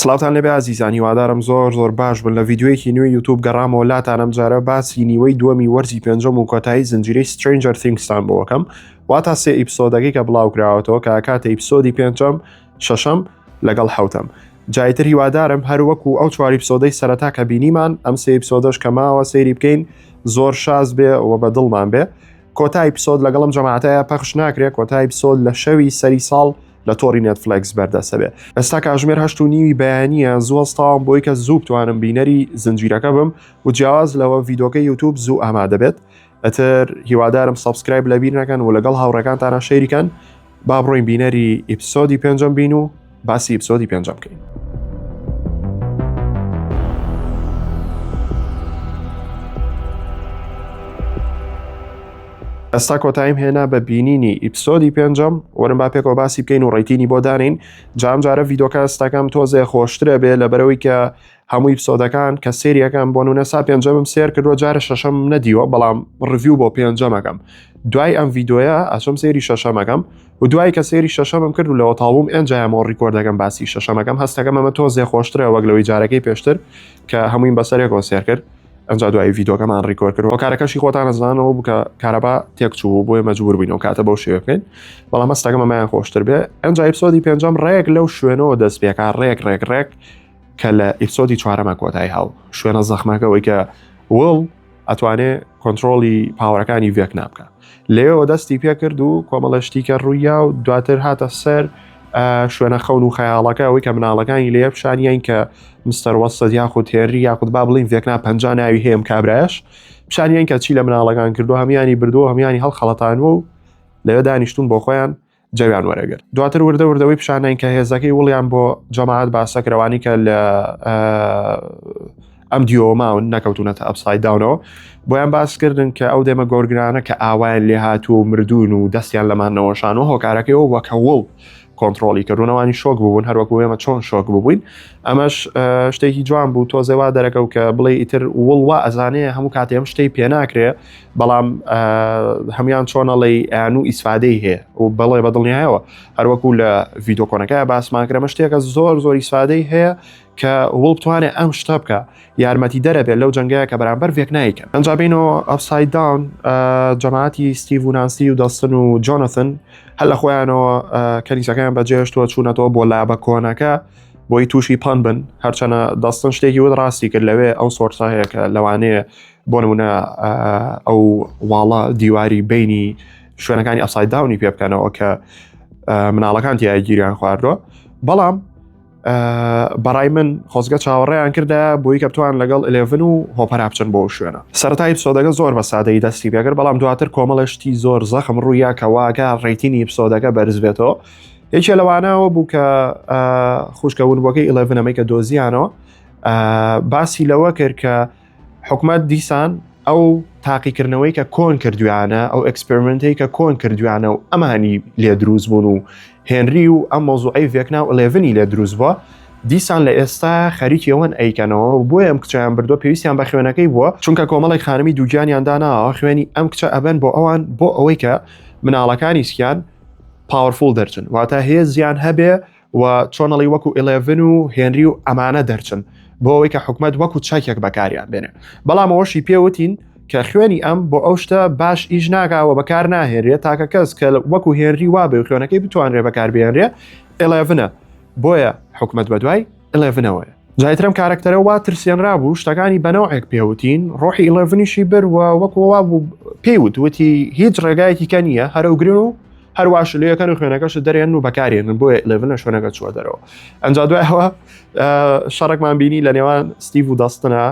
سڵاوتان لێبێ ئازیزان، هیوادارم زۆر باش بن. لە ڤیدیۆیەکی نوێی یوتیوب گەڕامەوە لاتانم جارە باسی نیوەی دووەمی وەرزی پێنجەم و کۆتایی زنجیرەی سترێنجەر تینگزتان بۆکەم. واتە سێ ئیپسۆدەکەی کە بڵاوکراوەتەوە کە کاتە ئیپسۆدی پێنجەم شەشەم لەگەڵ حەوتەم. جایتر هیوادارم هەروەکو ئەو چوار ئیپسۆدەی سەرەتا کە بینیمان ئەم سێ ئیپسۆدەش کە ماوە سەیری بکەین زۆر شاز بێ و بە دڵمان بێ. کۆتا ئیپسۆد لەگەڵم جەماعەتەیە پەخش ناکرێت. کۆتا ئیپسۆد لە شەوی سەری ساڵ لە تۆڕی نێتفلێکس بەردەستە بێ. ئێستا کاتژمێر 8:30 بەیانیە زووەستاوم بۆی کە زوو بتوانم بینەری زنجیرەکە بم و جیاواز لەوە ڤیدۆکەی یوتیوب زوو ئامادە بێت. ئەتر هیوادارم سابسکرایب لە بیر نەکەن و لەگەڵ هاوڕێکانتانە شەیریکەن. با بڕۆین بینەری ئیپسۆدی پێنجەم بین و باسی ئیپسۆدی پێنجەم بکەین. ئەستا کۆتاییم هێنا بە بینینی ئیپسۆدی پێنجەم. وەرم با پێکەوە باسی بکەین و ڕێتینی بۆ دانین. جام جارە ڤیدۆکە ئەستەکەم تۆزێ خۆشترە بێ لەبەرەوەی کە هەموو ئیپسۆدەکان کە سێریەکەم بۆ نمونە سا پێنجەمم سێر کردووە، جارە شەشەم نەدیوە، بەڵام ڕڤیو بۆ پێنجەمەکەم. دوای ئەم ڤیدۆیە ئەچۆم سێری شەشەمەکەم و دوای کە سێری شەشەمم کرد و لەوە تاڵبووم ئەنجایەمەوە ڕیکۆردەکەم باسی شەشەمەکەم. هەستەکەم ئەمە تۆزێ خۆشترە وەک لەوەی جارەکەی پێشتر کە هەمووین بەسەرێکەوە سێر کرد. ئەمجا دوای ڤیدۆکەمان ڕیکۆرد کرد و کارەکەشی خۆتان ئەزانەوە بوو کە کارەبا تێکچوو بۆیە مەجبور بووینەوە کاتە بەو شێوە بکەین، بەڵام هەستەکەم ئەمایان خۆشتر بێ. ئەمجا ئیپسۆدی پێنجەم ڕێک لەو شوێنەوە دەست پێکا، ڕێک کە لە ئیپسۆدی چوارەمە کۆتایی هاو شوێنە زەخمەکەەوەی کە وڵ ئەتوانێت کۆنتترۆلی پاوەڕەکانی ڤێک نابکە. لێەوە دەستی پێ کرد و کۆمەڵەشتی کە ڕوویا و دواتر هاتە سەر شوێنە خەون و خەیاڵەکە ئەوەی کە مناڵەکانی لێ پیشانیان کە مستەر وەسەد یاخود هێنری یاخود با بڵین ڤێکنا پەنجا ناوی هەیەم کابراش پیشانیان کە چی لە مناڵەکان کردو، هەمیانی بردووە، هەمیانی هەڵخەڵەتانوە و لەوێ دانیشتون بۆ خۆیان جەویان وەرەگرت. دواتر وردەوردەوەی پیشانیان کە هێزەکەی وڵیان بۆ جەماعەت باسەکرەوانی کە لە ئەم دیۆماون نەکەوتونەتە ئەپساید داونەوە بۆیان باسکردن کە ئەو دێمە گۆرگرانە کە ئاوایان لێ هاتووە و مردوون و دەستیان لەمانەوەشانەوە هۆکارەکەیەوە وەکە وڵ کۆنتترۆلی کردوونەوانی شۆک بوون، هەروەکو ئێمە چۆن شۆک ببووین. ئەمەش شتێکی جوان بوو. تۆزێوا دەرەکە و کە بڵێ ئیتر وڵوا ئەزانەیە هەموو کاتێ ئەم شتەی پێ ناکرێ، بەڵام هەمیان چۆنەڵی ئەیان و ئیسفادەی هەیە و بەڵێ بەدڵنیایەوە هەروەکو لە ڤیدۆ کۆنەکەی باسماکرەمە شتێکە زۆر ئیسفادەی هەیە کە وڵ بتوانێت ئەم شتە بکە، یارمەتی دەرەبێت لەو جەنگەیە کە بەرامبەر ڤێک نایکەن. ئەنجا بینەوە ئەپساید داون جەماعەتی ستیڤ و نانسی و دەستن و جۆنەثن هەل لە خۆیانەوە کەنیسەکەیان بەجێشتووە چوونەتەوە بۆ لابە کۆنەکە بۆی تووشی پەن بن. هەرچەنە دەستن شتێکی وت ڕاستی کرد لەوێ ئەو سۆرسا هەیە کە لەوانەیە بۆ نمونە ئەو واڵە دیواری بینی شوێنەکانی ئەپساید داونی پێ بکەنەوە کە مناڵەکان تیای گیریان خواردووە. بەڵام بەڕای من خۆزگە چاوەڕێیان کردە بۆی کە بتوان لەگەڵ 11 و هۆپەرا بچن بۆ شوێنە. سەرەتای ئیپسۆدەکە زۆر بە سادەیی دەستی پێکرد، بەڵام دواتر کۆمەڵەشتی زۆر زەخم ڕوویە کە واکە ڕێتینی ئیپسۆدەکە بەرز بێتەوە. یەکێ لەوانەوە بوو کە خوشکەوتبووەکەی 11 ئەمەی کە دۆزیانەوە باسی لەوە کرد کە حکومەت دیسان ئەو تاقیکردنەوەی کە کۆن کردویانە، ئەو ئەکسپریمنتەی کە کۆن کردویانە و ئەمانی لێ دروست بوون و هێنری و ئەم مۆزوعی ڤێکنا و 11 لێ دروست بووە، دیسان لە ئێستا خەریکیەوەن ئەیکەنەوە و بۆیە ئەم کچیان بردووە پێویستیان بە خوێنەکەی بووە، چونکە کۆمەڵی خانمی دووگیانیان داناوە خوێنی ئەم کچە ئەبەن بۆ ئەوان بۆ ئەوەی کە مناڵەکانی سکیان پاوەرفول دەرچن، واتە هێزیان هەبێ و چۆنەڵی وەکو 11 و هێنری و ئەمانە دەرچن بۆ ئەوەی کە حکومەت وەکو چاکێک بەکاریان بێنێ. بەڵام ئەوەشی پێوتین کە خوێنی ئەم بۆ ئەو شتە باش ئیش ناکاوە بەکار ناهێنرێت تاکە کەس کە وەکو هێنری وابێ خوێنەکەی بتوانرێ بەکار بێنرێ 11 بۆیە حکومەت بەدوای 11ەوەیە. جایترم کارکتەرە وا ترسێنرا بوو شتەکانی بەنەوەیەک پێوتین، ڕۆحی 11شی بر و وەکووا بوو پێیوت وتی هیچ ڕێگایەکی کە نییە هەرەوگرن و هەروەش لێەکەن و خوێنەکەش دەرێن و بەکارێنن بۆیە 11 شوێنەکە چوە دەرەوە. ئەنجا دوایەوە شەڕێکمان بینی لە نێوان ستیڤ و دەستنە.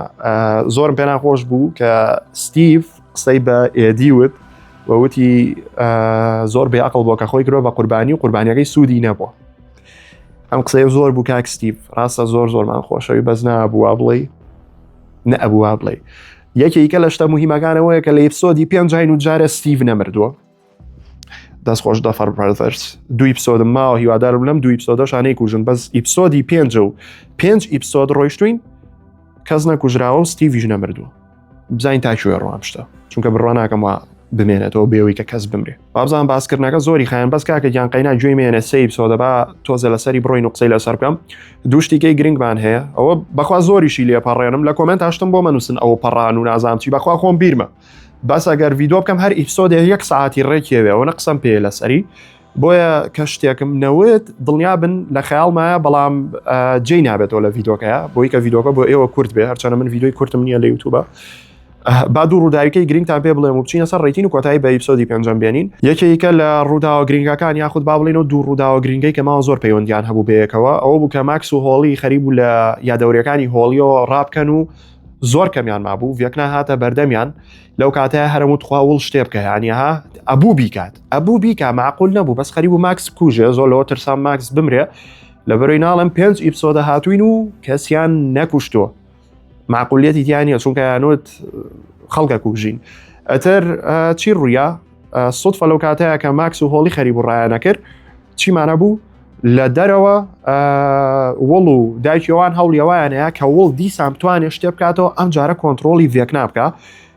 زۆرم پێ ناخۆش بوو کە ستیڤ قسەی بە ئێدی وت وەوتی زۆر بێعەقڵ بۆ کە خۆی کرۆ بە قوربانی و قوربانیەکەی سوودی نەبووە. ئەم قسەی زۆر بوو کاک ستیڤ، ڕاستە زۆرمان خۆشەوی بەس نابووە بڵێ نەبووە بڵێ. یەکێکە لە شتە موهیمەکانەوەیە کە لە ئیپسۆدی پێنجین و جارە ستیڤ نەمردووە. دەستخۆش دەفەر بەردەرس دوو ئیپسۆدم ماوە، هیوادارم لەم دوو ئیپسۆدەشانەی کوژن، بەس ئیپسۆدی 5 و 5 ئیپسۆد ڕۆیشتوین کەس نەکوژراوە و ستیڤیش نەمردووە. بزانین تا کوێ ڕوام شتە، چونکە بڕوا ناکەم وە بمێنێتەوە بێەوەی کە کەس بمرێ. بابزان باسکردنەکە زۆری خایەن بەس کاکە گیان قەینا گوێی مێنێ سەی ئیپسۆدەبا تۆزە لەسەری بڕۆی نوقسەی لەسەر بکەم دووشتیکەی گرنگمان هەیە ئەوە بەخوا زۆریشی لێپەڕێنم لە کۆمنت هاشتم بۆ منووسن ئەوە پەڕان و نازام چی بەخوا خۆم بیرمە بەس ئەگەر ڤیدۆ بکەم هەر ئیپسۆدێ 1 ساعتی ڕێکێوێ ئەوە قسەم پێ لەسەری بۆیە کە شتێکم نەوت دڵنیا بن لە خەیاڵمایە بەڵام جێی نابێتەوە لە ڤیدۆکەیە بۆی کە ڤیدۆکە بۆ ئێوە کورت بێ هەرچەنە من ڤیدۆی کورتم نییە لە یوتیوبە با دوو ڕووداویەکەی گرنگتان پێ بڵێم و بچینە سەر ڕێتین و کۆتایی بە ئیپسۆدی پێنجەم بێنین یەکێکە لە ڕووداوە گرنگەکان یاخود با بڵێنەوە دوو ڕووداوە گرنگەی کە ماوە زۆر پەیوەندیان هەبوو بەیەکەوە ئەوە بوو کە ماکس و هۆڵی خەریب بوو لە یادەورەکانی هۆڵیۆ ڕابکەن و زۆر کەمیان مابوو ڤێکنا هاتە بەردەمیان لەو کاتەیە هەرموت خواوڵ شتێ بکە یانیها ئەبوو بیکات معقول نەبوو بەس خەریب و ماکس کوژێ زۆر لەوە ترسام ماکس بمرێ لەبەرەوەی ناڵم 5 ئیپسۆدە هاتوین و کەسیان نەکوشتووە معقولیەتی تیانە چونکە یانوت خەڵکە کوژین ئەتر چی ڕوویە سوتفە لەو کاتەیە کە ماکس و هۆڵی خەریب و ڕایانە کرد چیمانە بوو لە دەرەوە وڵ و دایکیەوان هەوڵیەوەیانەیە کە وڵ دیسان بتوانێت شتێ بکاتەوە ئەم جارە کۆنتترۆلی ڤێکنا بکە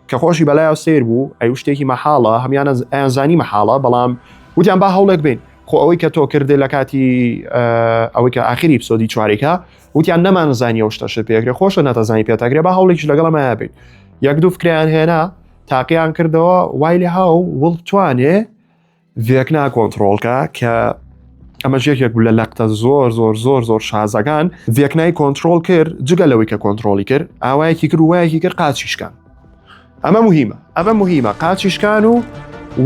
کە خۆشی بەلایەوە سیر بوو ئەو شتێکی مەحاڵە هەمیانە ئەیانزانی مەحاڵە بەڵام وتیان با هەوڵێک بین خۆ ئەوەی کە تۆ کردێ لە کاتی ئەوەی کە ئاخری ئیپسۆدی چوارێکە وتیان نەمانزانی ئەو شتەشت پێکرێ خۆشە نەتەزانی پێتاگرێ با هەوڵێکی لەگەڵەمە بین یەک دوو فکریان هێنا تاقییان کردەوە وای لێ هاو وڵ توانێ ڤێکنا کۆنتترۆلکە کە ئەمە ژێکێک بوو لە لەقتە زۆر شازەکان ڤێکنای کۆنتترۆل کرد جگە لەوەی کە کۆنتترۆلی کرد ئاوایەکی کرد وایەکی کرد قاچیشکان ئەمە مهمە قاچیشکان و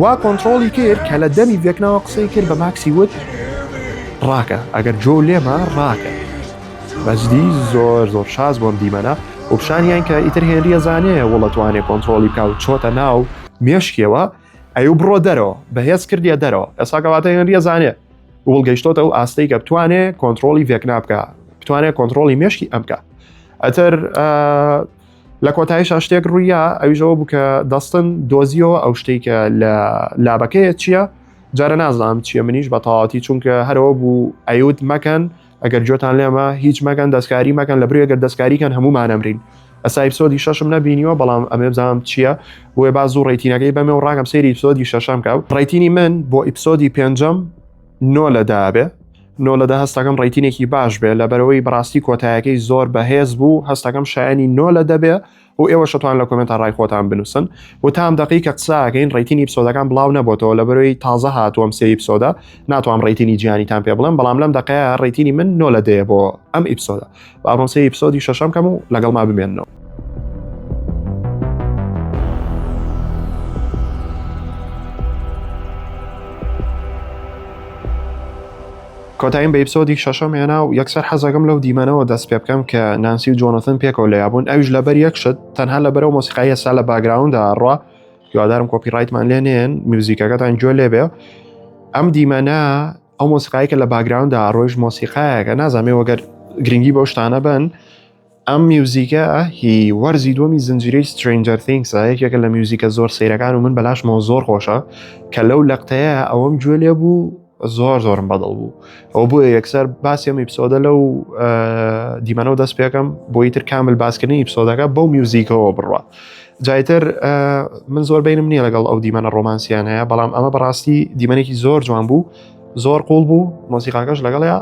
وا کۆنتترۆلی کرد کە لە دەمی ڤێکناوە قسەی کرد بە ماکسی وت ڕاکە ئەگەر جۆ لێمە ڕاکە بەجدی زۆر شاز بۆم دیمەنە و پیشانیان کە ئیتر هێنریە زانەیە وڵە توانێت کۆنتترۆلی بکە و چۆتە ناو مێشکیەوە ئەو بڕۆ دەرەوە بەهێز کردیە دەرەوە ئێساکەواتە هێنریە زانێ وڵگەیشتۆتە و ئاستەی کە بتوانێت کۆنتترۆلی ڤێکنا بکە بتوانێت کۆنتترۆلی مێشکی ئەمکە ئەتر لە کۆتاییش شتێک ڕوویە ئەویژەوە بوو کە دەستن دۆزیەوە ئەو شتێکە لە لابەکەیە چییە جارە نازانم چییە منیش بە تەواتی چونکە هەرەوە بوو ئەیوت مەکەن ئەگەر جۆتان لێمە هیچ مەکەن دەستکاری مەکەن لە بروێگەر دەستکاریکەن هەمومانەمرین ئەسا ئیپسۆدی شەشم نەبینیوە بەڵام ئەمێ بزانم چییە بۆیە با زوو ڕێتینەکەی بەمێ و ڕاکەم سەیری ئیپسۆدی شەشەم کەو ڕێتینی من بۆ ئیپسۆدی پێنجەم 9 لەدابێ 9 لەدە هەستەکەم ڕێتینێکی باش بێ لە بەرەوەی بەڕاستی کۆتایەکەی زۆر بەهێز بوو هەستەکەم شایانی 9 لەدە بێ و ئێوە شتوان لە کۆمنتە ڕای خۆتان بنووسن و تام دقیقە قساکەین ڕێتینی ئیپسۆدەکان بڵاو نەبووەوە لە بەرەوەی تازە هاتووەم سێ ئیپسۆدە ناتوانم ڕێتینی جیهانیتان پێ بڵێم بەڵام لەم دقەیە ڕێتینی من 9 لەدەیە بۆ ئەم ئیپسۆدە بابڕۆم سێ ئیپسۆدی شەشەم کەم و لەگەڵما بمێننەوە. کۆتاییم بە ئیپسۆدی شەشەم هێنا و یەکسەر حەزەکەم لەو دیمەنەوە دەست پێ بکەم کە نانسی و جۆنەتن پێکەوە لەیابوون ئەویش لەبەر یەک شت تەنها لەبەرەوە مۆسیقای ئێستا لە باگراوندا ڕوا هیوادارم کۆپیڕایتمان لێ نێن میوزیکەکەتان گوێ لێ بێ ئەم دیمەنە ئەو مۆسیقایی کە لە باگراوندا ڕۆژ مۆسیقایەکە نازانێ وەگەر گرنگی بۆ شتانە بن ئەم میوزیکە هی وەرزی دووەمی زنجیرەی سترێنجەر تینگسە یەکێکە لە میوزیکە زۆر سەیرەکان و من بەلاشمەوە زۆر خۆشە کە لەو لەقتەیە ئەوەم گوێ لێ بوو زۆرم بەدڵ بوو ئەو بووە یەکسەر باسیەم ئیپسۆدە لەو دیمەنەوە دەست پێکەم بۆ ئیتر کامل باسکردنی ئیپسۆدەکە بەو میوزیکەوە بڕوە جایتر من زۆر بینم نییە لەگەڵ ئەو دیمەنە ڕۆمانسیان هەیە بەڵام ئەمە بەڕاستی دیمەنێکی زۆر جوان بوو زۆر قوڵ بوو مۆسیقاکەش لەگەڵەیە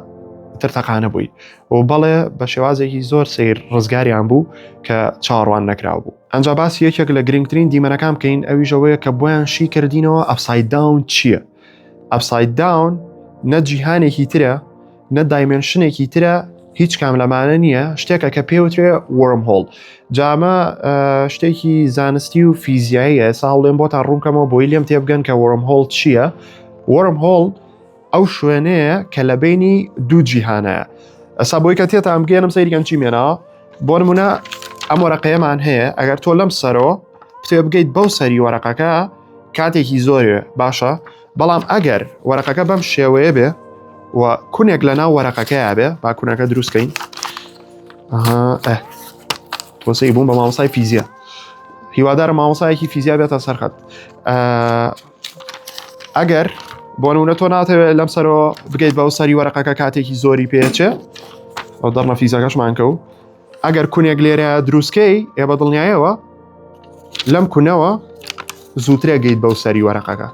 تر تەقانە بووی و بەڵێ بە شێوازێکی زۆر سیر ڕزگاریان بوو کە چاڕوان نەکراو بوو ئەنج باسی یەکێک لە گرنگترین دیمەنەکان بکەین ئەویژەوەیە کە بۆیان شی کردینەوە ئەپساید داون چییە ئەپساید داون نە جیهانێکی ترە نە دایمێنشنێکی ترە هیچ کام لەمانە نییە شتێکە کە پێوترێ وەرم هۆڵ جامە شتێکی زانستی و فیزیاییە ساڵێن بۆتان ڕوونکەمەوە بۆی لێم تێبگەن کە وەرم هۆڵ چییە وەرم هۆڵ ئەو شوێنەیە کە لە بینی دوو جیهانەیە ئەسا بۆی کە تێتە ئەم گەێنم سەیریگەن چی مێنەوە بۆ نمونە ئەم وەرەقەیەمان هەیە ئەگەر تۆ لەم سەرەوە پتێ بگەیت بەو سەری وەرەقەکە کاتێکی زۆرێ باشە بەڵام ئەگەر وەرەقەکە بەم شێوەیە بێ و کونێک لە ناو وەرەقەکەیە بێ با کونەکە دروستکەین تۆسی بووم بە مامۆسای فیزیە هیوادارە مامۆسایەکی فیزیا بێتە سەرخەت ئەگەر بۆ نمونە تۆ ناتەوێت لەم سەرەوە بگەیت بەو سەری وەرەقەکە کاتێکی زۆری پێچێ ئەو دەڕنە فیزیاکەشمان کەوت ئەگەر کونێک لێرە دروستکەی ئێ بە دڵنیایەوە لەم کونەوە زووترێ گەیت بەو سەری وەرەقەکە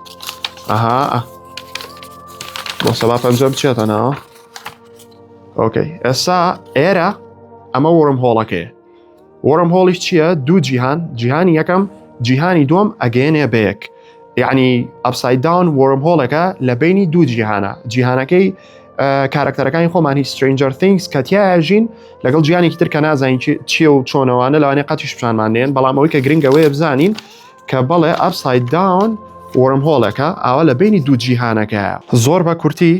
ئەها بۆ سەبا پەنجە بچێتەنەوە ئۆکەی ئێستا ئێرە ئەمە وەرم هۆڵەکەیە وەرم هۆڵی چییە؟ دوو جیهانی یەکەم جیهانی دوم ئەگەێنێ بەیەک یعنی ئەپساید داون وەرم هۆڵەکە لە بینی دوو جیهانەکەی کارکتەرەکانی خۆمانی سترنجەر تینگز کە تیاژین لەگەڵ جیهانێکی تر کە نازانین چیە و چۆنەوانە لەوانێ قەتیش پیشانمانێن بەڵام ئەوەی کە گرنگەوەیە بزانین کە بەڵێ ئەپساید داون وەرم هۆڵەکە ئاوا لە بینی دوو جیهانەکە زۆر بە کورتی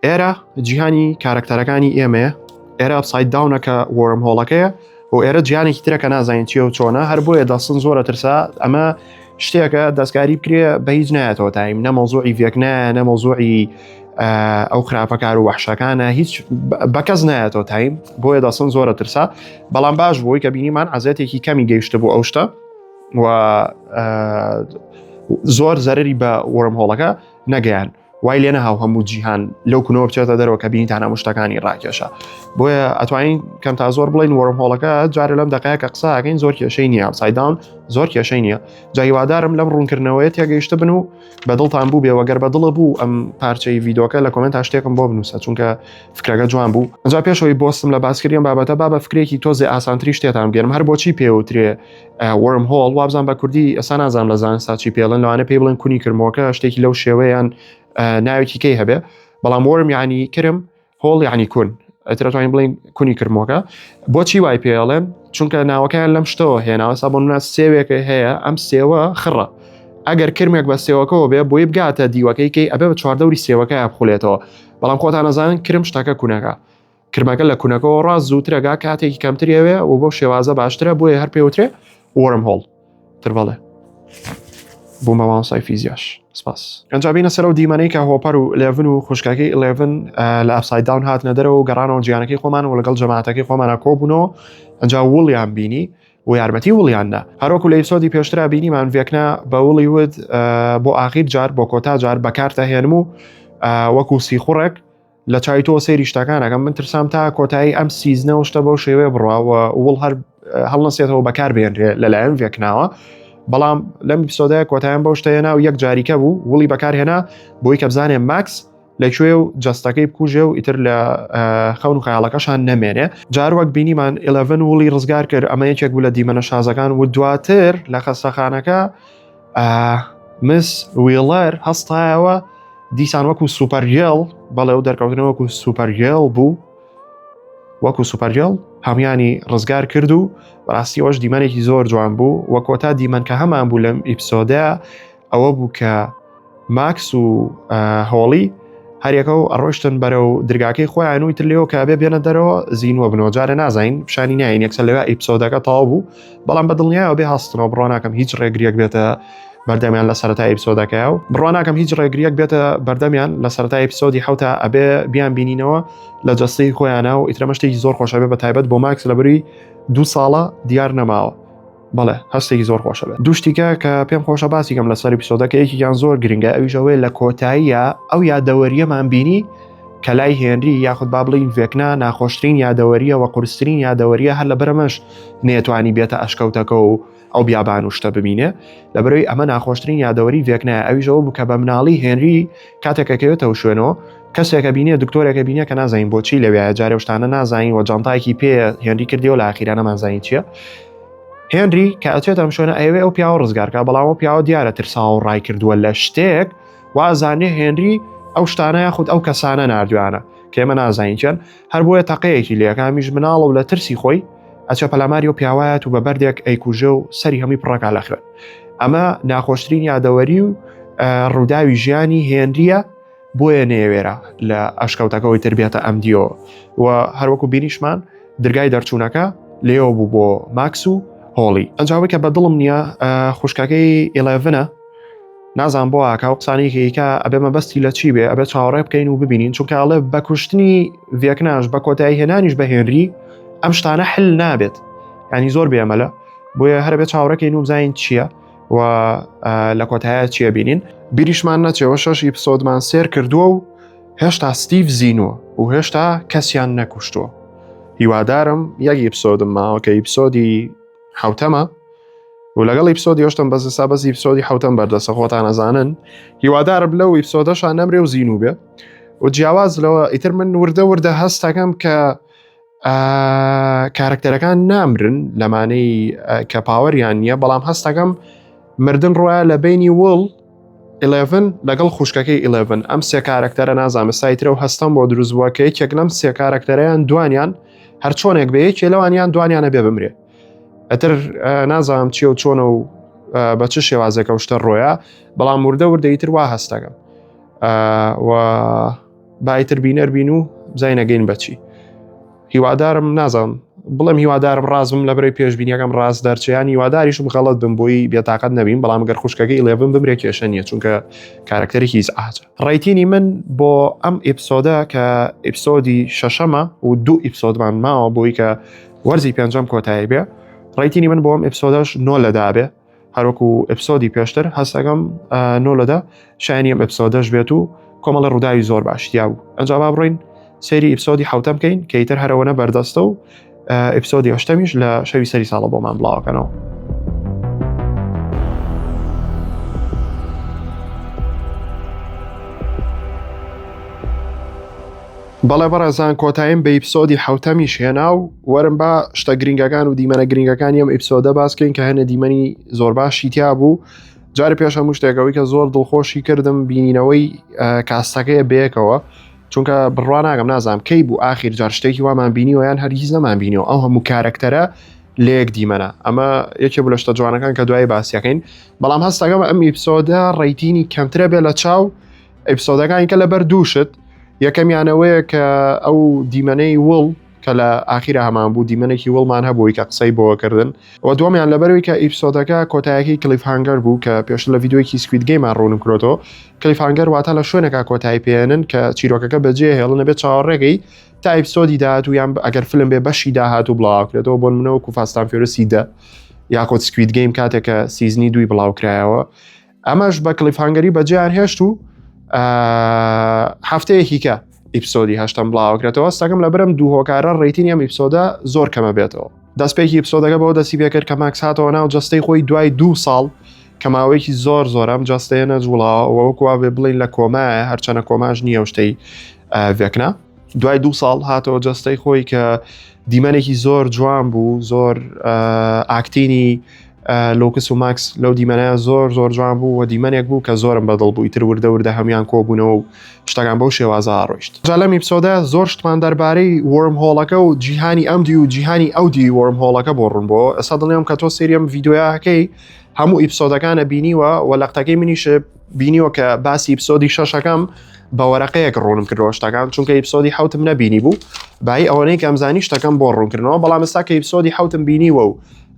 ئێرە جیهانی کارکتەرەکانی ئێمەیە ئێرە ئەپساید داونەکە وەرم هۆڵەکەیە و ئێرە جیهانێکی ترە کە نازانین چیە و چۆنە هەر بۆیە دەستن زۆرە ترسا ئەمە شتێکە دەستکاری بکرێ بە هیچ نایەتەوە تایم نەمەوزوعی ڤێکنە نەمەوزوعی ئەو خراپەکار و وەحشەکانە هیچ بەکەس نایەتەوە تایم بۆیە دەستن زۆرە ترسا بەڵام باش بووی کە بینیمان عەزێتێکی کەمی گەیشتە بۆ ئەو شتە و زۆر زەرری بە وەرم هۆڵەکە نەگەیان وای لێ نەهاو هەموو جیهان لەو کونەوە بچێتە دەرەوە کە بینیتان هەموو شتەکانی ڕاکێشە بۆیە ئەتوانین کەم تا زۆر بڵین وەرم هۆڵەکە جارە لەم دەقەیە کە قساکەین زۆر کێشەی نییە ئەپساید داون زۆر کێشەی نییە جا هیوادارم لەم ڕوونکردنەوەیە تێگەیشتە بن و بەدڵتان بوو بێ وەگەر بەدڵە بوو ئەم پارچەی ڤیدۆکە لە کۆمنت شتێکم بۆ بنووسە چونکە فکرەکە جوان بوو ئەجا پێشەوەی بۆستم لە باسکردیان بابەتە با بە فکرێکی تۆزێ ئاسانتری شتێتان گەرم هەر بۆچی پێوترێ وەرم هۆڵ وابزان بە کوردی ئەسا نازانم لە زانستا چی پێڵن لەوانە پێی بڵێن کونی کرمۆکە شتێکی لەو شێوەیان ناوێکی کەی هەبێ بەڵام وەرم یعنی کرم هۆڵ یعنی کون ئەترەتوانین بڵین کونی کرمۆکە بۆچی وای پێڵێن چونکە ناوەکەیان لەم شتەوە هێناوە سا بۆ نمونە سێوێکە هەیە ئەم سێوە خڕە ئەگەر کرمێک بە سێوەکەەوە بێ بۆی بگاتە دیوەکەی کەی ئەبێ بە چواردەوری سێوەکە بخولێتەوە بەڵام خۆتان نەزانن کرم شتەکە کونەکە کرمەکە لە کونەکەەوە ڕاست زووترەگا کاتێکی کەمترێوێ و بۆ شێوازە باشترە بۆیە هەر پێوترێ وەرم هۆڵ تر بەڵێ بوومە مامۆستای فیزیاش سپاس ئەنجا بینە سەر و دیمەنەی کە هۆپەر و 11 و خوشکەکەی 11 لە ئەپساید داون هاتنە دەرەوە و گەڕانەوە جیهانەکەی خۆمان و لەگەڵ جەماعەتەکەی خۆمانە کۆبوونەوە ئەنجا وڵیان بینی و یارمەتی وڵیاندا هەروەکو لە ئیپسۆدی پێشترا بینیمان ڤێکنە بە وڵی ود بۆ ئاخیر جار بۆ کۆتا جار بەکارتە هێنم و وەکو سیخوڕێک لە چای تۆ سەیری شتەکانەکەم من ترسام تا کۆتایی ئەم سیزنەوە شتە بەو شێوەیە بڕاوە وڵ هەر هەڵنەسێتەوە بەکار بێنرێ لەلایەن ڤێکناوە بەڵام لەم ئیپسۆدەیە کۆتاییان بەو شتەیەنا و یەک جاریکە بوو وڵی بەکارهێنا بۆی کە بزانێ ماکس لەکوێ و جەستەکەی بکوژێ و ئیتر لە خەون و خەیاڵەکەشان نەمێنێ جار وەک بینیمان 11 وڵی ڕزگار کرد ئەمە یەکێک بوو لە دیمەنە شازەکان و دواتر لە خەستەخانەکە مس ویڵەر هەستایەوە دیسان وەکو سوپەرگێڵ بەڵێ و دەرکەوتنەوە وەکو سوپەرگێڵ بوو وەکو سوپەرگێڵ هەمویانی ڕزگار کرد و بەڕاستیەوەش دیمەنێکی زۆر جوان بوو وە کۆتا دیمەن کە هەمان بوو لەم ئیپسۆدە ئەوە بوو کە ماکس و هۆڵی هەریەکە و ئەڕۆشتن بەرەو درگاکەی خۆیان و ئیتر لێەوە کە بێ بێنە دەرەوە زیینوە بنەوە جارە نازین پیشانی ناین یەکسەر لەوێ ئیپسۆدەکە تاو بوو بەڵام بە دڵنیایەوە بێ هەستنەوە بڕۆ ناکەم هیچ ڕێگریەک بێتە بەردەمیان لە سەرەتای ئیپسۆدەکەیە و بڕۆ ناکەم هیچ ڕێگریەک بێتە بەردەمیان لە سەرەتای ئیپسۆدی حوتا ئەبێ بیان بینینەوە لە جەستەی خۆیانە و ئیترە شتێکی زۆر خۆشە بێ بە تایبەت بۆ ماکس لەبەری 2 ساڵە دیار نەماوە بەڵێ هەستێکی زۆر خۆشە بێت دوشتیکە کە پێم خۆشە باسیکەم لەسەر ئیپسۆدەکە یەکێکیان زۆر گرنگە ئەویژەوەی لە کۆتاییە ئەو یادەوەریەمان بینی کە لای هێنری یاخود با بڵین ڤێکنە ناخۆشترین یادەوەریە و قورسترین یادەوەریە هەر لە بەرەمەش نێتوانی بێتە ئەشکەوتەکە و ئەو بیابان و شتە ببینێ لەبەرەوەی ئەمە ناخۆشترین یادەوەری ڤێکنە ئەویژەوە بوو کە بە مناڵی هێنری کاتێکەکەوێتەوە شوێنەوە کەسێکە بینێ دکتۆرێکە بینە کە نازانین بۆچی لەوێ جارێ شتانە نازانین و جانتایەکی پێ هێنری کردیەوە لە ئاخیرانە مازانین چییە هێنری کە ئەچێت ئەم شوێنە ئەوێ ئەو پیاوە ڕزگارکە بەڵام ئەو پیاوە دیارە ترسا و ڕای کردووە لە شتێک وازانێ هێنری ئەو شتانە یاخود ئەو کەسانە نردوانە کە ئێمە نازانین چێن هەر بۆیە تەقەیەکی لێکامیش مناڵە و لە ترسی خۆی ئەچە پەلاماری و پیاوایەت و بە بەردێک ئەیکوژە و سەری هەمی پڕەکە لە خوێن ئەمە ناخۆشترین یادەوەری و ڕووداوی ژیانی هێنریە بۆیە نێوێرە لە ئەشکەوتەکەەوەی تربێتە ئەم دیۆ و هەروەکو بینیشمان دەرگای دەرچوونەکە لێەوە بوو بۆ ماکس و هۆڵی ئەنجاوی کە بەدڵم نییە خوشکەکەی 11 نازان بۆ ئاکا و قسانێکیکە ئەبێ مەبەستی لە چی بێ ئەبێ چاوەڕێ بکەین و ببینین چونکە ئەڵێ بە کوشتنی ڤێکناش بە کۆتایی هێنانیش بە هێنری ئەم شتانە حل نابێت ینی زۆر بێمەلە بۆیە هەر بێت چاوەڕێکەین و بزانین چییە و لە کۆتایە چییە بینین بیریشمان نەچێەوە شەش ئیپسۆدمان سێر کردووە و هێشتا ستیڤ زیینووە و هێشتا کەسیان نەکوشتووە هیوادارم یەک ئیپسۆدم ماوە کە ئیپسۆدی حوتەمە و لەگەڵ ئیپسۆدی هەشتم بەس ئێستا بەس ئیپسۆدی حوتەم بەردەستە خۆتان ئەزانن هیوادارم لەو ئیپسۆدەشان نەمرێ و زیینوو بێ و جیاواز لەوە ئیتر من وردە هەستەکەم کە کارکتەرەکان نامرن لەمانەی کە پاوەریان نییە بەڵام هەستەکەم مردن ڕۆیە لە بینی وڵ 11 لەگەڵ خوشکەکەی 11 ئەم سێ کارکتەرە نازانم سایترە و هەستم بۆ دروست بووە کە یەکێک لەم سێ کارکتەرەیان دوانیان هەر چۆنێک بێ یەکێ لەوانیان دوانیانە بێ بمرێ ئەتر نازانم چیە و چۆنە و بە چ شێوازێکە و شتە ڕۆیە بەڵام وردەیتر وا هەستەکەم و بایتر بینەر بین و بزای نەگەین بەچی هیوادارم نازانم بڵێم هیوادارم ڕازم لە بەرەی پێشبینیەکەم ڕاست دەرچیان هیواداریشم غەڵەت بم بۆی بێتاقەت نەبین بەڵام گەر خوشکەکەی 11 بمرێ کێشە نییە چونکە کارکتەرێکی هیچ ئاجە ڕایتینی من بۆ ئەم ئیپسۆدە کە ئیپسۆدی شەشەمە و دوو ئیپسۆدمان ماوە بۆی کە وەرزی پێنجەم کۆتایی بێ ڕایتینی من بۆ ئەم ئیپسۆدەش 0 لەدابێ هەروەکو ئیپسۆدی پێشتر هەستەکەم 0 لەدا شایانی ئەم ئیپسۆدەش بێت و کۆمەڵە ڕووداوی زۆر باشتیا بوو ئەنجا با بڕۆین سێری ئیپسۆدی حوتەم بکەین کە ئیتر هەرەوەنە بەردەستە و ئیپسۆدی هەشتەمیش لە شەوی سەری ساڵە بۆمان بڵاوکەنەوە بەڵێ بەڕێزان کۆتاییم بە ئیپسۆدی حوتەمیش هێنا و وەرم بە شتە گرنگەکان و دیمەنە گرنگەکانی ئەم ئیپسۆدە باسکەین کە هەنە دیمەنی زۆر باشی تیا بوو جارە پێش هەموو شتێکەوەی کە زۆر دڵخۆشی کردم بینینەوەی کاستەکەیە بەیەکەوە چونکە بڕوا ناگەم نازانم کەی بوو ئاخیر جار شتێکی وامان بینیەوە یان هەرگیز نەمان بینیەوە ئەو هەموو کارکتەرە لە یەک دیمەنە ئەمە یەکێ بوو لە شتە جوانەکان کە دوای باسیەکەین بەڵام هەستەکەم ئەم ئیپسۆدە ڕێیتینی کەمترە بێ لە چاو ئیپسۆدەکانی کە لەبەر دووشت یەکەمیانەوەیە کە ئەو دیمەنەی وڵ کە لە ئاخیرە هەمان بوو دیمەنێکی وڵمان هەبووی کە قسەی بۆکردن و دومیان لەبەروی کە ئیپسۆدەکە کۆتایەکی کلیفهانگەر بوو کە پێش لە ڤیدیۆیەکی سکوید گەیمان ڕوونم کردەوە کلیفهانگەر واتە لە شوێنێکا کۆتایی پێێنن کە چیرۆکەکە بەجێ هێڵن نەبێت چاوەڕێگەی تا ئیپسۆدی داهات و یان ئەگەر فلم بێ بەشی داهات و بڵاوکرێتەوە بۆ منەوەکو فاست ئەند فیوریۆس 10 یاخۆت سکوید گەیم کاتێکە سیزنی 2 بڵاوکرایەوە ئەمەش بە کلیفهانگەری بەجێیان هێشت و هەفتەیەکی کە ئیپسۆدی هەشتم بڵاوکرێتەوە سەگەم لە برم دوو هۆکارە ڕێیتینی ئەم ئیپسۆدە زۆر کەمە بێتەوە دەستپێکی ئیپسۆدەکە بەوە دەستی پێکرد کە ماکس هاتەوە ناو جەستەی خۆی دوای 2 ساڵ کە ماوەیەکی زۆر زۆرم جەستەیە نەجوڵاوە وەکووا بێ بڵین لە کۆمایە هەرچەنە کۆماژ نییە شتەی vێکنا دوای 2 ساڵ هاتەوە جەستەی خۆی کە دیمەنێکی زۆر جوان بوو زۆر ئاکتینی لۆکس و ماکس لەو دیمەنەیە زۆر زۆر جوان بوو و دیمەنێک بوو کە زۆرم بەدڵ بوو ئیتر وردە هەمیان کۆبوونەوە و شتەکان بەو شێوازە ڕۆیشت جا لەم ئیپسۆدە زۆر شتمان دەربارەی وەرم هۆڵەکە و جیهانی ئەمدی و جیهانی ئەودی وەرم هۆڵەکە بۆ ڕوون بۆ ئێستا دڵنیام کە تۆ سێریم ڤیدیۆیەکەی هەموو ئیپسۆدەکانە بینیوە و لە قەتەکەی منیش بینیوە کە باسی ئیپسۆدی شەشەکەم بە وەرەقەیەک ڕوونم کردەوە شتەکان چونکە ئیپسۆدی حوتم نەبینی بوو بای ئەوەنەی کە ئەمزانی شتەکەم بۆ ڕوونکردنەوە بەڵام ئێستا کە ئیپسۆدی حوتم بینیوە و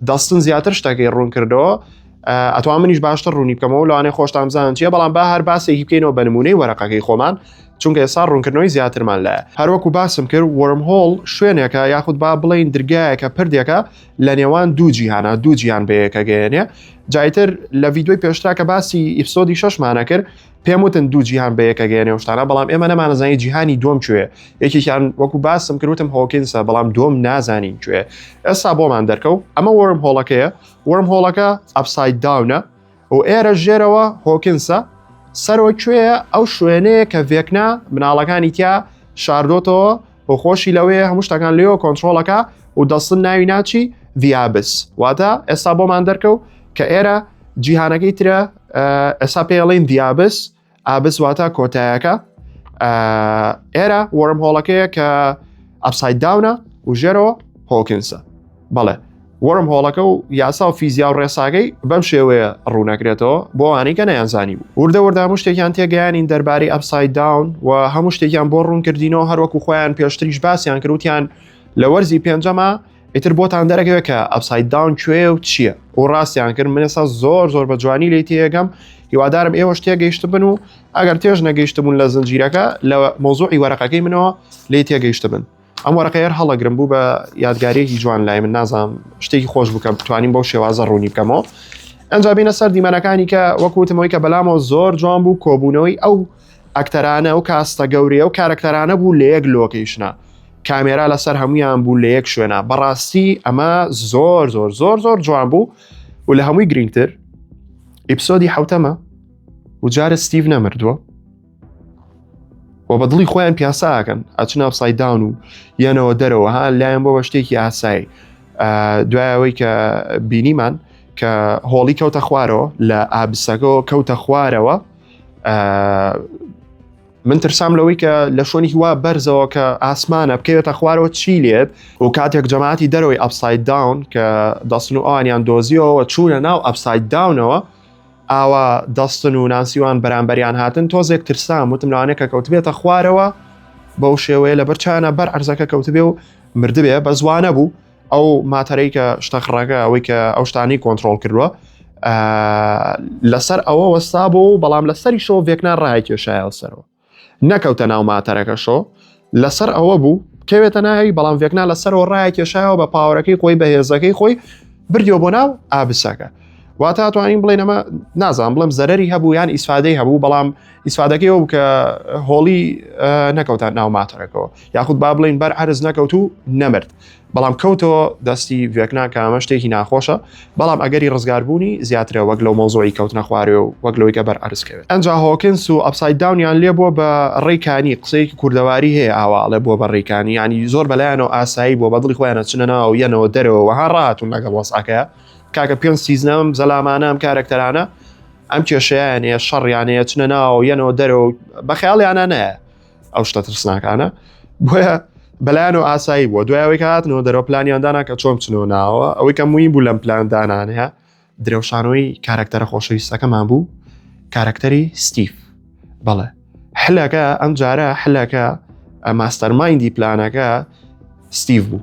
دەستن زیاتر شتەکەی ڕوون کردەوە ئەتوان منیش باشتر ڕوونی بکەمەوە لەوانەیە خۆشتامزان چیە بەڵام با هەر باسێکی بکەینەوە بە نمونەی وەرەقەکەی خۆمان چونکە ئێستا ڕوونکردنەوەی زیاترمان لایە هەروەکو باسم کرد وەرم هۆڵ شوێنێکە یاخود با بڵین درگایەکە پردێکە لە نێوان دوو جیهانە دوو جیهان بەیەکە گەیەنێ جایتر لە ڤیدیۆی پێشترا کە باسی ئیپسۆدی شەشمانە کرد پێم وتن دوو جیهان بەیەکە گەیەنێ و شتانە بەڵام ئێمە نەمانەزانی جیهانی دووەم کوێ یەکێکیان وەکو باسم کردوتم هۆکینسە بەڵام دووەم نازانین کوێ ئێستا بۆمان دەرکەوت ئەمە وەرم هۆڵەکەیە وەرم هۆڵەکە ئەپساید داونە و ئێرە ژێرەوە هۆکینسە سەرەوە کوێیە ئەو شوێنەیە کە ڤێکنا مناڵەکانی تیا شاردۆتەوە و خۆشی لەوەیە هەموو شتەکان لێەوە کۆنتترۆلەکە و دەستن ناوی ناچی ڤیابس واتە ئێستا بۆمان دەرکەوت کە ئێرە جیهانەکەی ترە ئێستا پێڵین ڤیابس ئابس واتە کۆتایەکە ئێرە وەرم هۆڵەکەیە کە ئەپساید داونە و ژێرەوە هۆکینسە بەڵێ وەرم هۆڵەکە و یاسا و فیزیا و ڕێساگەی بەم شێوەیە ڕوونەکرێتەوە بۆ ئەوانەی کە نەیانزانی بوو وردە هەموو شتێکیان تێگەیانین دەربارەی ئەپساید داون و هەموو شتێکیان بۆ ڕوونکردینەوە هەروەکو خۆیان پێشتریش باسییان کردوتیان لە وەرزی پێنجەمە ئیتر بۆتان دەرەکەوێت کە ئەپساید داون کوێ و چییە و ڕاستیان کرد من ئێستا زۆر بە جوانی لێی تێگەم هیوادارم ئێوە تێگەیشت بن و ئەگەر تێژ نەگەیشت بوون لە زنجیرەکە لە مۆزوعی وەرەقەکەی منەوە لێی تێگەیشت بن ئەم وەرەقەیە هەڵەگرم بوو بە یادگاریەکی جوان لای من نازانم شتێکی خۆش بکەم بتوانین بەو شێوازە ڕوونی بکەمەوە ئەنجا بینە سەر دیمەنەکانی کە وەکوتمەوەی کە بەلامەوە زۆر جوان بوو کۆبوونەوەی ئەو ئەکتەرانە و کاستە گەورەیە و کارکتەرانە بوو لە یەک لۆکیشنە کامێرا لەسەر هەمویان بوو لە یەک شوێنە بەڕاستی ئەمە زۆر جوان بوو و لە هەمووی گرنگتر ئیپسۆدی حوتەمە و جارە ستیڤ نەمردووە و بە دڵی خۆیان پیاساکەن ئەچنە ئەپساید داون و یەنەوە دەرەوە ها لایەن بۆ بە شتێکی ئاسایی دوایەوەی کە بینیمان کە هۆڵی کەوتە خوارەوە لە ئابسەکەەوە کەوتە خوارەوە من ترسام لەوەی کە لە شوێنی وا بەرزەوە کە ئاسمانە بکەوێتە خوارەوە چی لێت و کاتێک جەماعەتی دەرەوەی ئەپساید داون کە دەستن و ئەوانیان دۆزیەوە چوونە ناو ئەپساید داونەوە ئاوا دەستن و نانسیوان بەرامبەریان هاتن تۆزێک ترسام وتم لەوانەیە کە کەوتبێتە خوارەوە بەو شێوەیە لە بەرچانە بەر عەرزەکە کەوتبێ و مردبێ بە زوانە بوو ئەو ماتەرەی کە شتەخڕەکە ئەوەی کە ئەو شتانی کۆنتترۆل کردووە لەسەر ئەوە وەستا بوو بەڵام لەسەری شۆ ڤێکنان ڕای کێشایە سەرەوە نەکەوتە ناو ماتەرەکە شۆ لەسەر ئەوە بوو کەوێتە ناوی بەڵام ڤێکنان لەسەرەوە ڕای کێشایەوە بە پاوەڕەکەی خۆی بە هێزەکەی خۆی بردیۆ بۆ ناو ئابسەکە واتە توانین بڵێن ئەمە نازانم بڵێم زەرەری هەبوو یان ئیسفادەی هەبوو بەڵام ئیسفادەکەی ئەو کە هۆڵی نەکەوتە ناو ماتەرەکەەوە یاخود با بڵین بەر عەرز نەکەوت و نەمرد بەڵام کەوتەوە دەستی ڤێکنا کە ئەمە شتێکی ناخۆشە بەڵام ئەگەری ڕزگاربوونی زیاترە وەک لەو مۆزۆی کەوتنە خوارێ و وەک لەوەی کە بەر عەرزکەوێت ئەنجا هۆکنس و ئەپساید داونیان لێ بووە بە ڕێکانی قسەیەکی کوردەواری هەیە ئاواڵێ بووە بە ڕێکانی ینی زۆر بەلایەنەوە ئاسایی بۆ بە دڵی خۆیانە چنە ناو یەنەوە دەرەوە وەها ڕاتون لەگەڵ وەسعەکەیە کاکە پێنج سیزنەم زەلامانە ئەم کارێکتەرانە ئەم کێشەیانەیە شەڕیانەیە چنە ناو یەنەوە دەرەوە بە خەیاڵیانە نایە ئەو شتە ترسناکانە بۆیە بەلایەنەوە ئاسایی بووە دوایەوەی هاتنەوە دەرەوە پلانیاندانا کە چۆن بچنەوە ناوە ئەوەی کە مووی بوو لەم پلاندانانەیە درێوشانەوەی کارکتەرە خۆشەویستەکەمان بوو کارکتەری ستیڤ بەڵێ حلەکە ئەم جارە حلەکە ماستەرمایندی پلانەکە ستیڤ بوو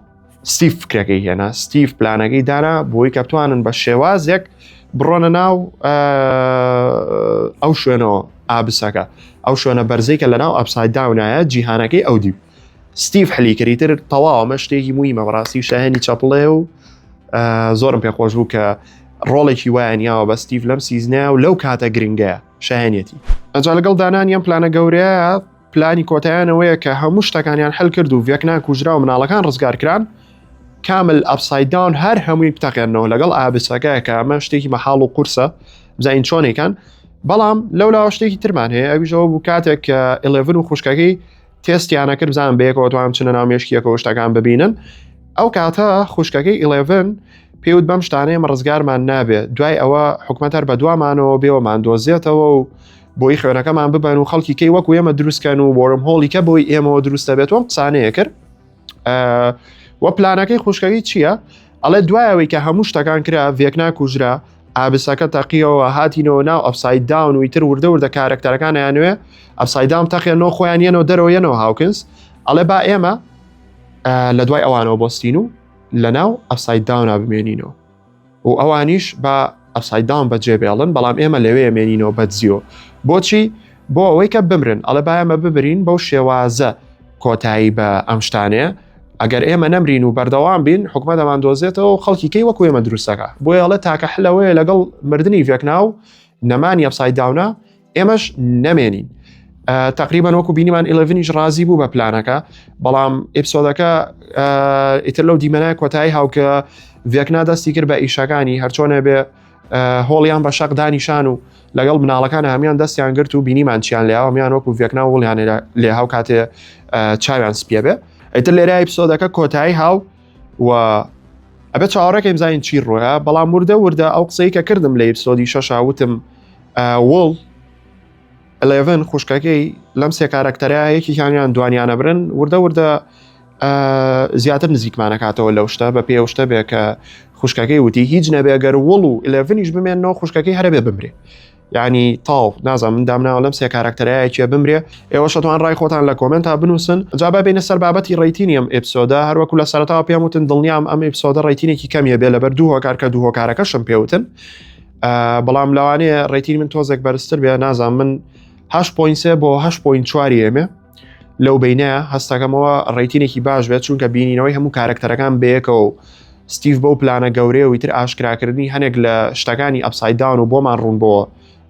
ستیڤ فکرەکەی هێنا ستیڤ پلانەکەی دانا بۆی کە بتوانن بە شێوازێک بڕۆنە ناو ئەو شوێنەوە ئابسەکە ئەو شوێنە بەرزەی کە لە ناو ئەپساید داونایە جیهانەکەی ئەو دی ستیڤ حلیکەریتر تەواوەمە شتێکی مویمە بەڕاستی شاهێنی چەپڵێ و زۆرم پێخۆش بوو کە ڕۆڵێکی وایەنیاوە بە ستیڤ لەم سیزنە و لەو کاتە گرنگەیە شاهێنێتی ئەجا لەگەڵ دانانیان پلانە گەورەیە پلانی کۆتاییانەوەیە کە هەموو شتەکانیان هەل کرد و ڤێکنان کوژرا و مناڵەکان ڕزگارکران کامل ئەپساید داون هەر هەمووی بتەقێنەوە لەگەڵ ئابسەکەیە کە ئەمە شتێکی مەحاڵ و قورسە بزین چۆنێکان بەڵام لەولا شتێکی ترمان هەیە ئەویژەوە بوو کاتێک کە 11 و خوشکەکەی تێستیانە کرد بزان بەیەکەوە توانم چنە ناو مێشکیەکەەوە شتەکان ببینن ئەو کاتە خوشکەکەی 11 پێوت بەم شتانەیە ڕزگارمان نابێت دوای ئەوە حکومەتەر بە دوامانەوە بێوەمان دۆزێتەوە و بۆی خوێنەکەمان ببن و خەڵکی کەی وەکو ئێمە دروستکەن و وەرم هۆڵی کە بۆی ئێمەوە دروستە بێتەوە قسانەیە کرد وە پلانەکەی خوشکەکەی چییە؟ ئەڵێ دوایەوەی کە هەموو شتەکان کرا ڤێکنا کوژرا ئابسەکە تەقیەوە هاتینەوە ناو ئەپساید داون و ئیتر وردە وردە کارکتەرەکان یانوێ ئەپساید داون تەقێنەوە خۆیان یەنەوە دەرەوە هاوکنس ئەڵێ با ئێمە لە دوای ئەوانەوە بۆستین و لە ناو ئەپساید داونا بمێنینەوە و ئەوانیش بە ئەپساید داون بەجێبێڵن بەڵام ئێمە لەوەیە مێنینەوە بەدزیۆ بۆچی بۆ ئەوەی کە بمرن ئەڵێ با ئێمە ببرین بەو شێوازە کۆتایی بە ئەم شتانەیە ئەگەر ئێمە نەمرین و بەردەوام بین حکومە دەمان دۆزێتەوە و خەڵکی کەی وەکو ئێمە دروستەکە بۆیە ئەڵێ تاکە حلەوەیە لەگەڵ مردنی ڤێکنا و نەمانی ئەپساید داونا ئێمەش نەمێنین تقریبا وەکو بینیمان 11 ڕازی بوو بە پلانەکە بەڵام ئێپسۆدەکە ئیتر لەو دیمەنای کۆتایی هاوکە ڤێکنا دەستی کرد بە ئیشەکانی هەرچۆنە بێ هۆڵیان بە شەق دانیشان و لەگەڵ مناڵەکان هەمیان دەستیان گرت و بینیمان چیان لێەوە میان وەکو ڤێکنا وڵیان لێ هاو کاتێ چاویان سپیە بێ ئیتر لێرە ئێپسۆدەکە کۆتایی هاو و ئەبێت چاوەڕێکە ئیمزاین چی ڕۆیە بەڵام وردە ئەو قسەی کە کردم لە ئێپسۆدی شەشاوتم وڵ 11 خوشکەکەی لەم سێ کارکتەرە یەکییانیان دوانیانە برن وردە زیاتر نزیکمانەکاتەوە لەو شتە بە پێ شتە بێ کە خوشکەکەی وتی هیچ نەبێ گەر وڵ و 11 بمێنەوە خوشکەکەی هەرە بێ بمرێ ینی تاو نازم من دامناوە لەم سێ کارکتەرایەکیە بمرێ ئێوە شتوان ڕای خۆتان لە کۆمنت تا بنووسن جابا بینە سەر بابەتی ڕێتینیم ئێپسۆدا هەروەکو لە سەرەتاوە پێم وتن دڵنیام ئەم ئێپسۆدە ڕێتینێکی کەمیە بێ لەبەر دوو هۆکار کە دوو هۆکارەکەشم پێوتن بەڵام لەوانەیە ڕێتین من تۆزێک بەرزتر بێ نازام من 8.3 بۆ 8.4 ئێمێ لەو بینەیە هەستەکەمەوە ڕێتینێکی باش بێت چونکە بینینەوەی هەموو کارکتەرەکان بەیەکەوە و ستیڤ بەو پلانە گەورەیە و ئیتر ئاشکراکردنی هەنێک لە شتەکانی ئەپساید داون و بۆمان ڕوون بۆ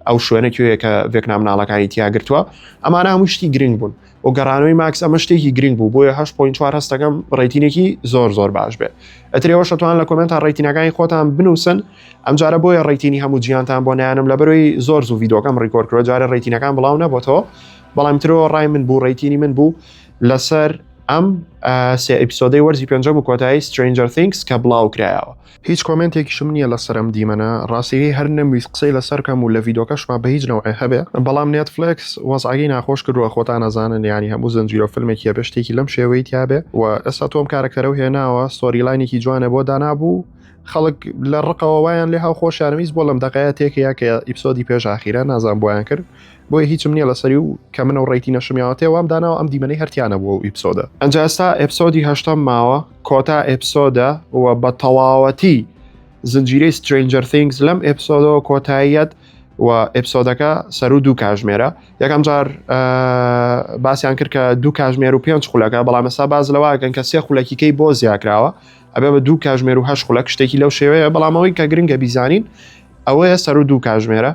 ئەو شوێنێکوێ کە ڤێکنام ناڵەکانی تیاگرتووە ئەمانە هەموو شتی گرنگ بوون و گەڕانەوەی ماکس ئەمە شتێکی گرنگ بوو بۆیە 8.4 هەستەکەم ڕێتینێکی زۆر باش بێ ئەترەوە شتوان لە کۆمنتان ڕێتینەکانی خۆتان بنووسن ئەمجارە بۆیە ڕێتینی هەموو جیانتان بۆ نایانم لەبەرەوەی زۆر زوو ڤیدۆکەم ڕیکۆردکرۆ جارە ڕێتینەکان بڵاو نەبۆتەوە بەڵام ترەوە ڕای من بوو ڕێتینی من بوو لەسەر ئەم سێ ئەپیسۆدەی وەرزی پێنجەم و کۆتایی Stranger Things کە بڵاو کرایەوە هیچ کۆمنتێکیشم نییە لەسەرم دیمەنە ڕاستیەکەی هەر نەمویست قسەی لەسەرکەم و لە ڤیدۆکەشما بە هیچ نەوەی هەبێ بەڵام نێتفلێکس وەزعگی ناخۆش کردووە خۆتان نەزانن ینی هەموو زنجیرە فیلمێکی بە شتێکی لەم شێوەی تیابێ و ئێستا تۆم کارەکتەرە و هێناوە ستۆریلاینێکی جوانە بۆ دانابوو خەڵک لە ڕقەوە وایان لێ هاو خۆشیانویست بۆ لەم دەقەیە تێکەیە کە ئیپسۆدی پێش ئاخیرە نازان بۆیان کرد بۆیە هیچم نییە لەسەری و کە منە و ڕێتی نەشمیاوەتێ وام داناوە ئەم دیمەنەی هەرتیانە بۆ ئیپسۆدە ئەنجا ئێستا ئەپسۆدی هەشتم ماوە کۆتا ئەپسۆدە و بە تەواوەتی زنجیرەی Stranger Things لەم ئەپسۆدەوە کۆتاییەت و ئەپسۆدەکە سەر و دوو کاژمێرە یەکەم جار باسییان کرد کە دوو کاژمێر و 5 خولەکە بەڵام ئێستا باز لەواگەن کە سێ خولەکیکەی بۆ زیاکراوە ئەبێ بە دوو کاژمێر و 8 خولەک شتێکی لەو شێوەیە بەڵامەوەی کە گرنگە بیزانین ئەوەیە سەر و دوو کاژمێرە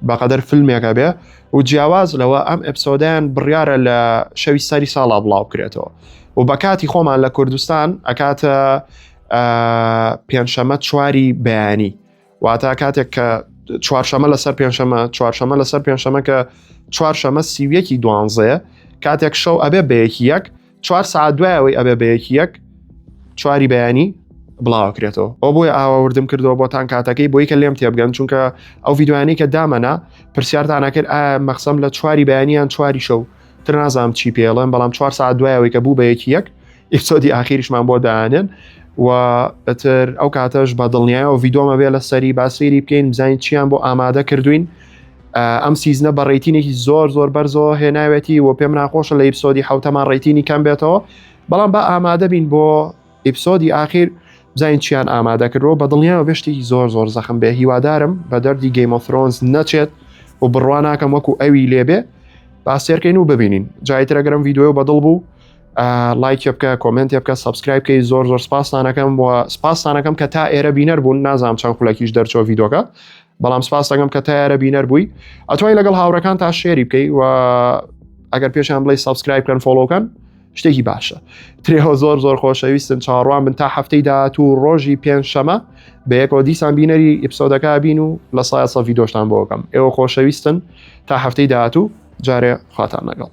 بەقەدەر فیلمێکە بێ و جیاواز لەوە ئەم ئەپسۆدیان بڕیارە لە شەوی سەری ساڵا بڵاو کرێتەوە و بە کاتی خۆمان لە کوردستان ئەکاتە پێنجشەمە 4 بەیانی واتە کاتێک کە چوارشەمە لەسەر پێنجشەمە چوارشەمە لەسەر پێنجشەمە کە چوارشەمە 12 کاتێک شەو ئەبێ بەیەکی یەک 4 ساعت دوایەوەی ئەبێ بەیەکی یەک 4 بەیانی بڵاوکرێتەوە ئەو بۆی ئاوەوردم کردەوە بۆتان کاتەکەی بۆی کە لێم تێبگەن چونکە ئەو ڤیددیوانی کە دامەنا پرسیارتانەکرد مەخسەم لە 4 بەیانیان 4 شەو تر نازام چی پێڵێن بەڵام 4 ساعت دوایەوەی کە بوو بەیەکی یەک ئیپسۆدی ئاخیریشمان بۆ داهێنن و ئەتر ئەو کاتەش بە دڵنیایەوە ڤیدۆمە بێ لە سەری باسیری بکەین بزانین چیان بۆ ئامادە کردوین ئەم سیزنە بە ڕێتینێکی زۆر بەرزەوە هێناوێتی و پێم ناخۆشە لە ئیپسۆدی حوتەمان ڕێتینی کەم بێتەوە بەڵام بە ئامادە بین بۆ ئیپسۆدی ئاخیر بزانین چیان ئامادە کردەوە بە دڵنیایەوە بێشتێکی زۆر زەخم بێ هیوادارم بە دەردی Game of Thrones نەچێت و بڕوان ناکەم وەکو ئەوی لێبێ باسێرکەین و ببینین جایتر ئەگەرم ڤیدۆ بەدڵ بوو لایک بکە کۆمنت بکە سابسکرایب بکەی زۆر سپاسانەکەم و سپاسانەکەم کە تا ئێرە بینەر بوون نازانم چەند خولەکیش دەرچۆ ڤیدۆکە بەڵام سپاس دەکەم کە تا ئێرە بینەر بووی ئەتوانین لەگەڵ هاوڕەکان تا شێری بکەی و ئەگەر پێشیان بڵێ سابسکرایب کەن فۆلۆکەن شتێکی باشە ترێەوە زۆر خۆشەویستن چاڕوان بن تا هەفتەی داهاتوو ڕۆژی پێنجشەمە بە یەکەوە دیسان بینەری ئیپسۆدەکە بین و لە سایە ڤیدۆشتان بۆ بکەم ئێوە خۆشەویستن تا هەفتەی داهاتوو جارێ خواتان لەگەڵ